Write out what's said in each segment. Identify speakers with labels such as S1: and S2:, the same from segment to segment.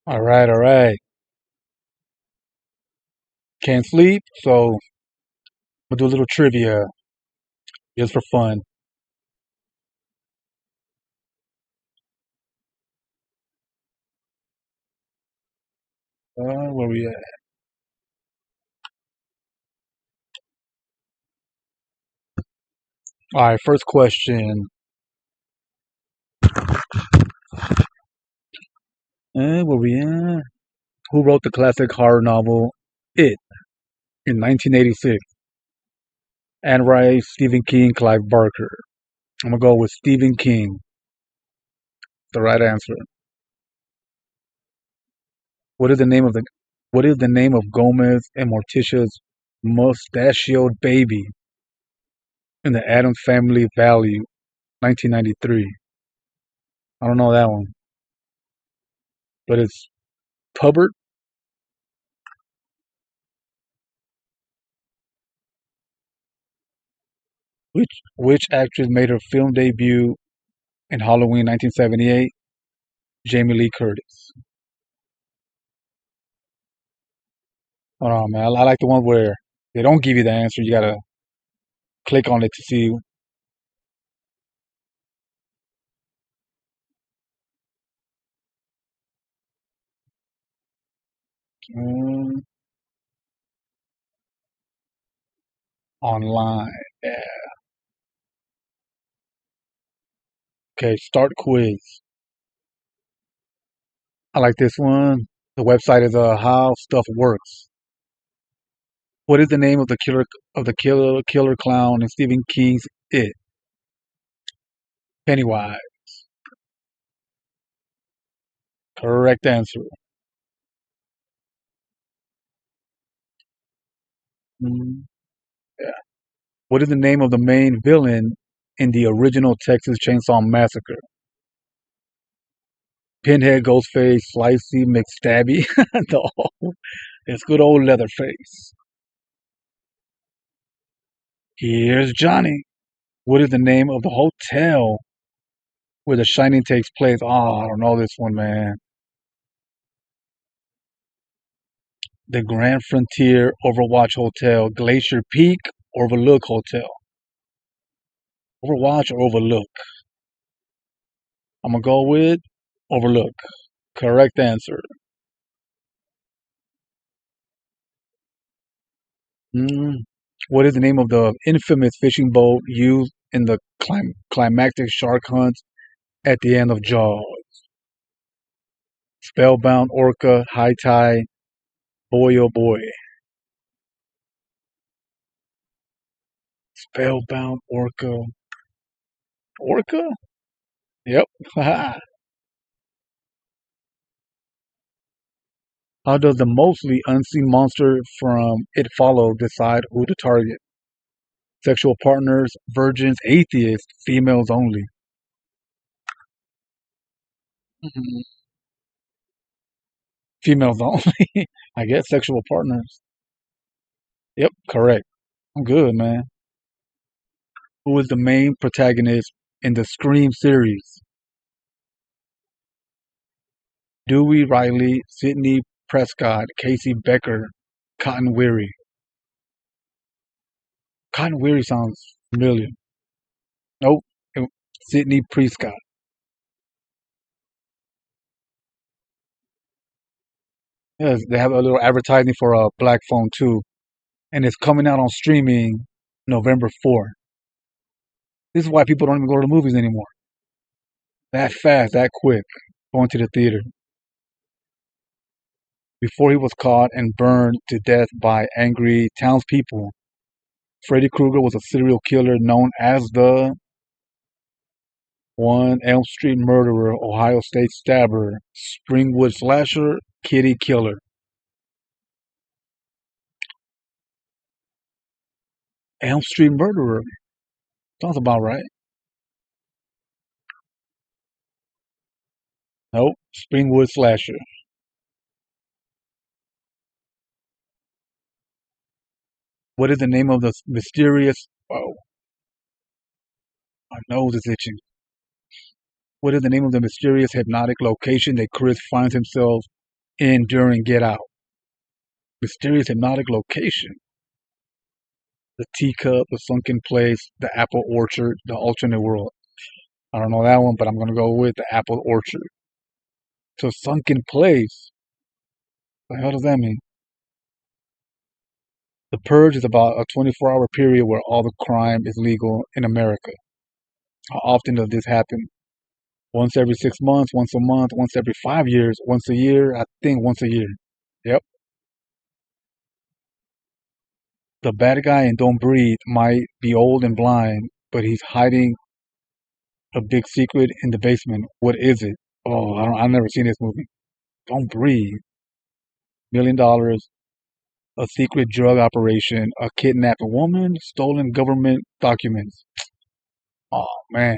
S1: All right, all right. Can't sleep, so we'll do a little trivia just for fun. Where we at? All right, first question. Where we at? Who wrote the classic horror novel It in 1986? Anne Rice, Stephen King, Clive Barker. I'm gonna go with Stephen King. The right answer. What is the name of the What is the name of Gomez and Morticia's mustachioed baby in the Addams Family Value, 1993? I don't know that one, but it's Pubbert. Which actress made her film debut in Halloween 1978? Jamie Lee Curtis. Hold on, man. I like the one where they don't give you the answer. You gotta click on it to see. um, Online. Yeah. Okay, start quiz. I like this one. The website is How Stuff Works. What is the name of the killer clown in Stephen King's It? Pennywise. Correct answer. Mm, yeah. What is the name of the main villain in the original Texas Chainsaw Massacre? Pinhead, Ghostface, Slicey, McStabby. No, it's good old Leatherface. Here's Johnny. What is the name of the hotel where The Shining takes place? Oh, I don't know this one, man. The Grand Frontier Overwatch Hotel, Glacier Peak, Overlook Hotel. Overwatch or Overlook? I'm gonna go with Overlook. Correct answer. Mm. What is the name of the infamous fishing boat used in the climactic shark hunt at the end of Jaws? Spellbound, Orca, High Tide, Boy Oh Boy. Spellbound, Orca. Orca? Yep. How does the mostly unseen monster from It Follows decide who to target? Sexual partners, virgins, atheists, females only. Mhm. Females only. I guess sexual partners. Yep, correct. I'm good, man. Who is the main protagonist in the Scream series? Dewey Riley, Sidney Prescott, Casey Becker, Cotton Weary. Cotton Weary sounds familiar. Nope. Sidney Prescott. Yes, they have a little advertising for a black phone too, and it's coming out on streaming November 4th. This is why people don't even go to the movies anymore. That fast, that quick, going to the theater. Before he was caught and burned to death by angry townspeople, Freddy Krueger was a serial killer known as the one Elm Street murderer, Ohio State stabber, Springwood slasher, kitty killer. Elm Street murderer. Sounds about right. Nope. Springwood slasher. What is the name of the mysterious? Oh, my nose is itching. What is the name of the mysterious hypnotic location that Chris finds himself in during Get Out. Mysterious hypnotic location. The teacup, the sunken place, the apple orchard, the alternate world. I don't know that one, but I'm gonna go with the apple orchard. So sunken place. What the hell does that mean? The purge is about a 24-hour period where all the crime is legal in America. How often does this happen? Once every 6 months, once a month, once every 5 years, once a year. I think once a year. Yep. The bad guy in Don't Breathe might be old and blind, but he's hiding a big secret in the basement. What is it? Oh, I've never seen this movie. Don't Breathe. $1 million, a secret drug operation, a kidnapped woman, stolen government documents. Oh man,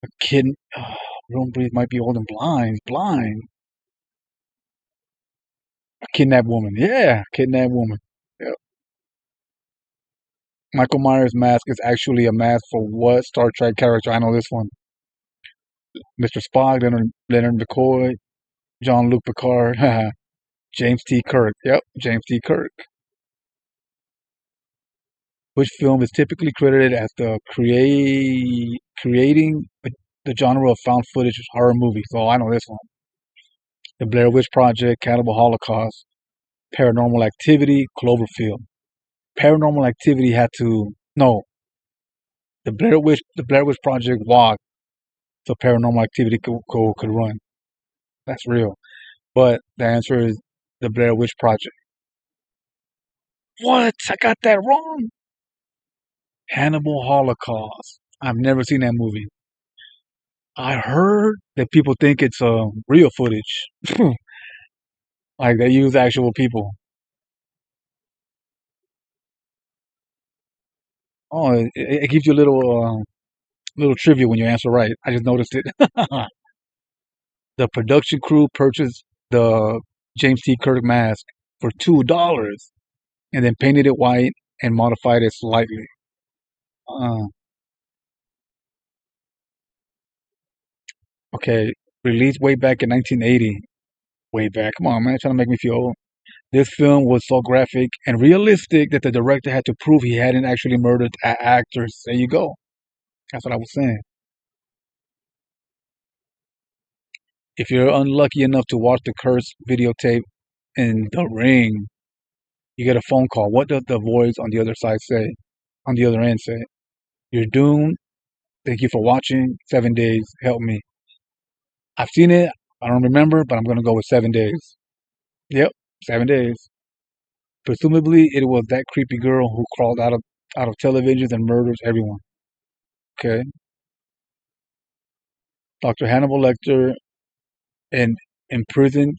S1: a kid. Oh, Don't Breathe might be old and blind. He's blind. A kidnapped woman. Yeah, kidnapped woman. Yep. Michael Myers' mask is actually a mask for what Star Trek character? I know this one. Mr. Spock, Leonard McCoy, Jean-Luc Picard, James T. Kirk. Yep, James T. Kirk. Which film is typically credited as creating the genre of found footage horror movies? Oh, I know this one. The Blair Witch Project, Cannibal Holocaust, Paranormal Activity, Cloverfield. Paranormal Activity had to no. The Blair Witch Project walked, so Paranormal Activity could run. That's real. But the answer is the Blair Witch Project. What? I got that wrong. Hannibal Holocaust. I've never seen that movie. I heard that people think it's real footage, like they use actual people. Oh, it gives you a little trivia when you answer right. I just noticed it. The production crew purchased the James T. Kirk mask for $2 and then painted it white and modified it slightly. Uh, okay, released way back in 1980. Way back. Come on, man, trying to make me feel old. This film was so graphic and realistic that the director had to prove he hadn't actually murdered actors. There you go. That's what I was saying. If you're unlucky enough to watch the cursed videotape in The Ring, you get a phone call. What does the voice on the other side say? On the other end say, "You're doomed. Thank you for watching. 7 days. Help me." I've seen it. I don't remember, but I'm gonna go with 7 days. Yep, 7 days. Presumably, it was that creepy girl who crawled out of televisions and murders everyone. Okay. Dr. Hannibal Lecter, an imprisoned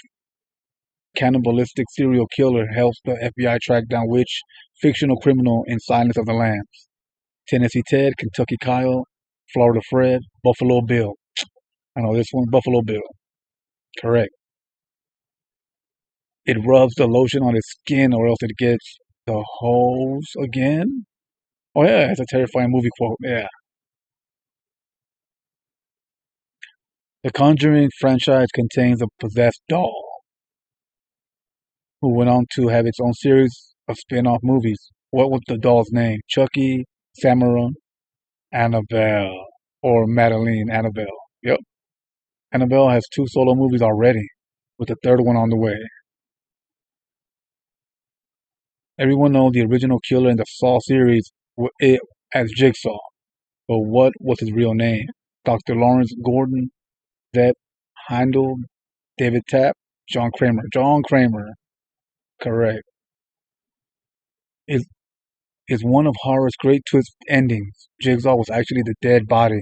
S1: cannibalistic serial killer, helps the FBI track down which fictional criminal in Silence of the Lambs? Tennessee Ted, Kentucky Kyle, Florida Fred, Buffalo Bill. I know this one, Buffalo Bill. Correct. It rubs the lotion on its skin or else it gets the hose again. Oh yeah, it's a terrifying movie quote. Yeah. The Conjuring franchise contains a possessed doll who went on to have its own series of spin-off movies. What was the doll's name? Chucky, Samara, Annabelle, or Madeline Annabelle? Yep. Annabelle has two solo movies already, with the third one on the way. Everyone knows the original killer in the Saw series as Jigsaw, but what was his real name? Dr. Lawrence Gordon, Zeb Heindel, David Tapp, John Kramer. John Kramer, correct. Is is one of horror's great twist endings. Jigsaw was actually the dead body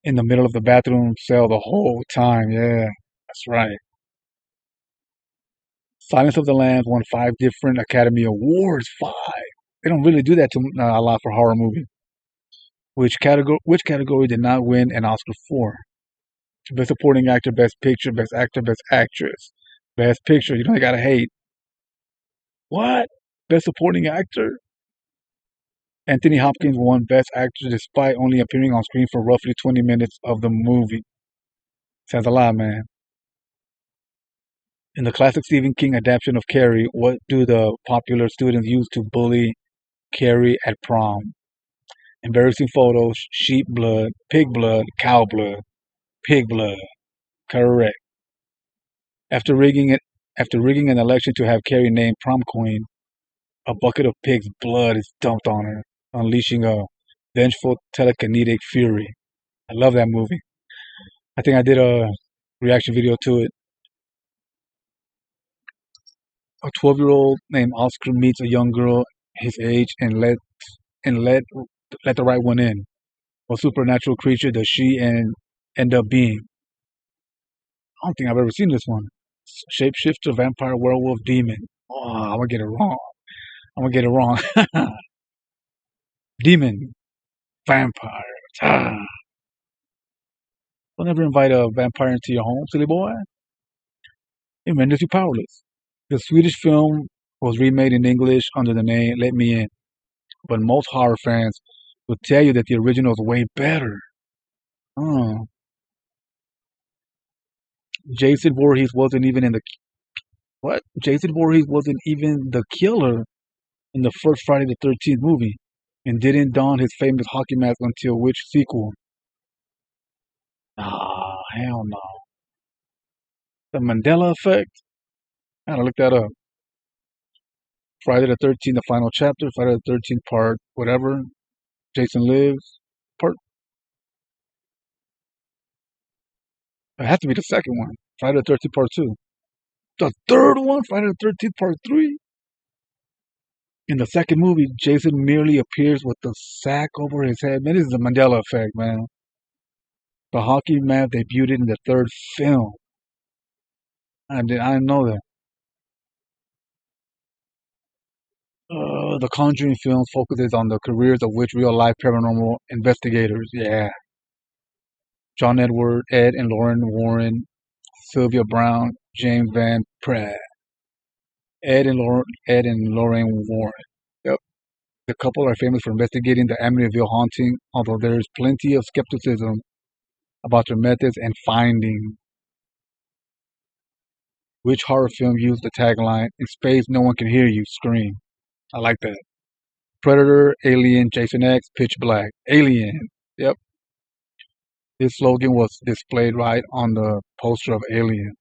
S1: in the middle of the bathroom cell the whole time. Yeah, that's right. Silence of the Lambs won 5 different Academy Awards. 5. They don't really do that a lot for horror movies. Which category did not win an Oscar for? Best Supporting Actor, Best Picture, Best Actor, Best Actress. Best Picture, you know they gotta hate. What? Best Supporting Actor? Anthony Hopkins won Best Actor despite only appearing on screen for roughly 20 minutes of the movie. Says a lot, man. In the classic Stephen King adaptation of Carrie, what do the popular students use to bully Carrie at prom? Embarrassing photos, sheep blood, cow blood, pig blood. Correct. After rigging it, after rigging an election to have Carrie named prom queen, a bucket of pig's blood is dumped on her, unleashing a vengeful telekinetic fury. I love that movie. I think I did a reaction video to it. A 12-year-old named Oscar meets a young girl his age and let the right one in. What supernatural creature does she end up being? I don't think I've ever seen this one. Shapeshifter, vampire, werewolf, demon. Oh, I'm gonna get it wrong. I'm gonna get it wrong. Demon, vampire. Ah. Don't ever invite a vampire into your home, silly boy. It renders you powerless. The Swedish film was remade in English under the name Let Me In, but most horror fans will tell you that the original is way better. Oh. Jason Voorhees wasn't even in the what? Jason Voorhees wasn't even the killer in the first Friday the 13th movie, and didn't don his famous hockey mask until which sequel? Ah, hell no. The Mandela Effect? I gotta look that up. Friday the 13th, the final chapter. Friday the 13th part, whatever. Jason Lives. Part. It has to be the second one. Friday the 13th part 2. The third one, Friday the 13th part 3. In the second movie, Jason merely appears with the sack over his head. Man, this is the Mandela Effect, man. The hockey mask debuted in the third film. I didn't know that. The Conjuring films focuses on the careers of which real-life paranormal investigators. Yeah. John Edward, Ed and Lauren Warren, Sylvia Brown, James Van Pratt. Ed and Lorraine Warren. Yep. The couple are famous for investigating the Amityville haunting, although there is plenty of skepticism about their methods and findings. Which horror film used the tagline, "In space, no one can hear you, scream"? I like that. Predator, Alien, Jason X, Pitch Black. Alien. Yep. This slogan was displayed right on the poster of Alien,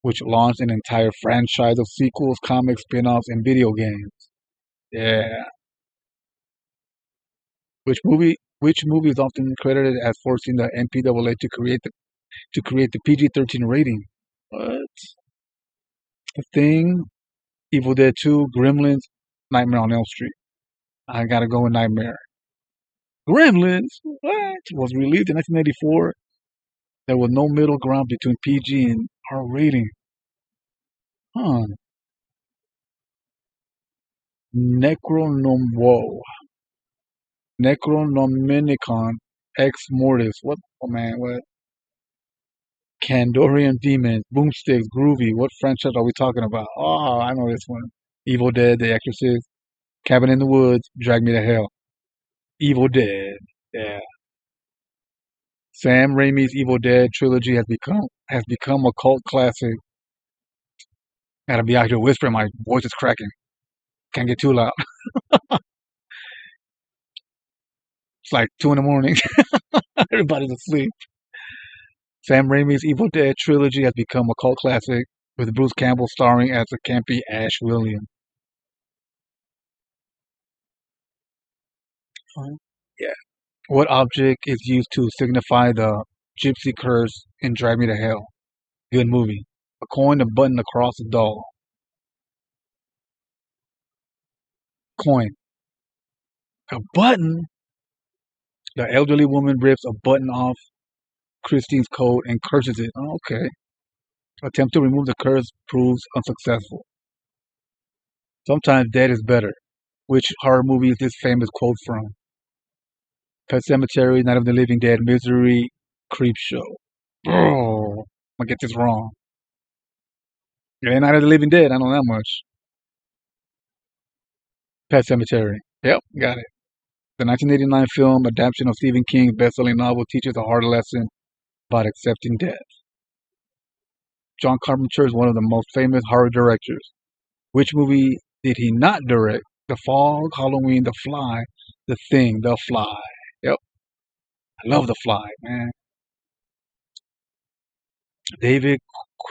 S1: which launched an entire franchise of sequels, comics, spin-offs, and video games. Yeah. Which movie is often credited as forcing the MPAA to create the PG-13 rating? What? The Thing, Evil Dead 2, Gremlins, Nightmare on Elm Street. I gotta go with Nightmare. Gremlins? What? Was released in 1984. There was no middle ground between PG and R rating. Huh. Necronomwo. Necronomicon Ex Mortis. What? Oh man, what? Kandorian Demons. Boomsticks. Groovy. What franchise are we talking about? Oh, I know this one. Evil Dead, The Exorcist, Cabin in the Woods, Drag Me to Hell. Evil Dead. Yeah. Sam Raimi's Evil Dead trilogy has become a cult classic. Gotta be out here whispering, my voice is cracking. Can't get too loud. It's like 2 in the morning. Everybody's asleep. Sam Raimi's Evil Dead trilogy has become a cult classic, with Bruce Campbell starring as the campy Ash Williams. Yeah. What object is used to signify the gypsy curse in Drag Me to Hell? Good movie. A coin, a button, a cross, a doll. Coin. A button? The elderly woman rips a button off Christine's coat and curses it. Oh, okay. Attempt to remove the curse proves unsuccessful. Sometimes dead is better. Which horror movie is this famous quote from? Pet Cemetery, Night of the Living Dead, Misery, Creepshow. Oh, I'm gonna get this wrong. It ain't Night of the Living Dead, I know that much. Pet Cemetery. Yep, got it. The 1989 film adaptation of Stephen King's best-selling novel teaches a hard lesson about accepting death. John Carpenter is one of the most famous horror directors. Which movie did he not direct? The Fog, Halloween, The Fly, The Thing, The Fly. Yep, I love The Fly, man. David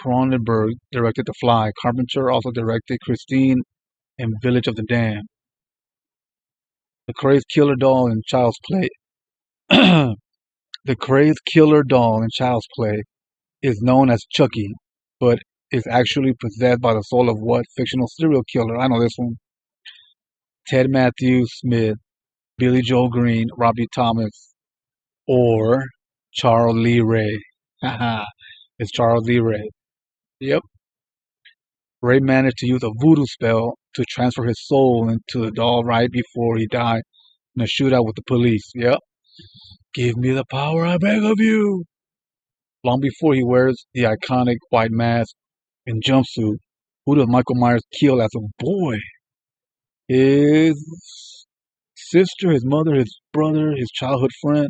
S1: Cronenberg directed The Fly. Carpenter also directed Christine and Village of the Damned. The crazed killer doll in Child's Play. The crazed killer doll in Child's Play is known as Chucky, but is actually possessed by the soul of what fictional serial killer? I know this one. Ted Matthews Smith, Billy Joel Green, Robbie Thomas, or Charles Lee Ray. Haha, it's Charles Lee Ray. Yep. Ray managed to use a voodoo spell to transfer his soul into the doll right before he died in a shootout with the police. Yep. Give me the power, I beg of you. Long before he wears the iconic white mask and jumpsuit, who does Michael Myers kill as a boy? His sister, his mother, his brother, his childhood friend.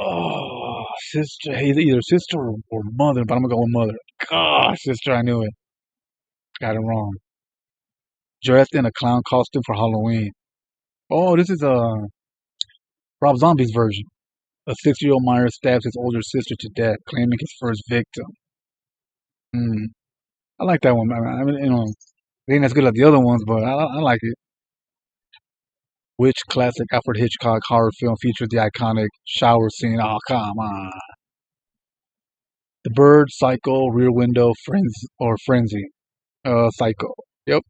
S1: Oh, sister. He's either sister or mother, but I'm gonna go with mother. Gosh, sister, I knew it. Got it wrong. Dressed in a clown costume for Halloween. Oh, this is Rob Zombie's version. A 6-year-old Myers stabs his older sister to death, claiming his first victim. Hmm. I like that one. I mean, it ain't as good as the other ones, but I like it. Which classic Alfred Hitchcock horror film features the iconic shower scene? Oh, come on. The Bird, Psycho, Rear Window, Friends, or Frenzy? Psycho. Yep.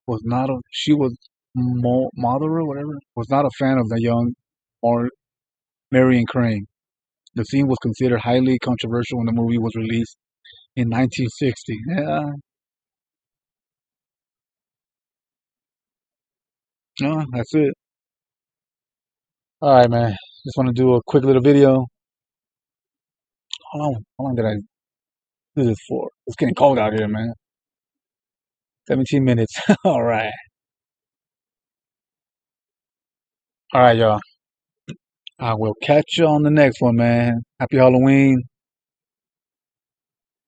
S1: Was not a, she was mother or whatever. Was not a fan of the young or Marion Crane. The scene was considered highly controversial when the movie was released in 1960. Yeah, no, that's it. All right, man. Just want to do a quick little video. How long did I do this for? It's getting cold out here, man. 17 minutes. All right. All right, y'all. I will catch you on the next one, man. Happy Halloween.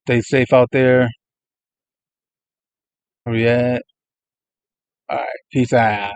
S1: Stay safe out there. Where you at? All right. Peace out.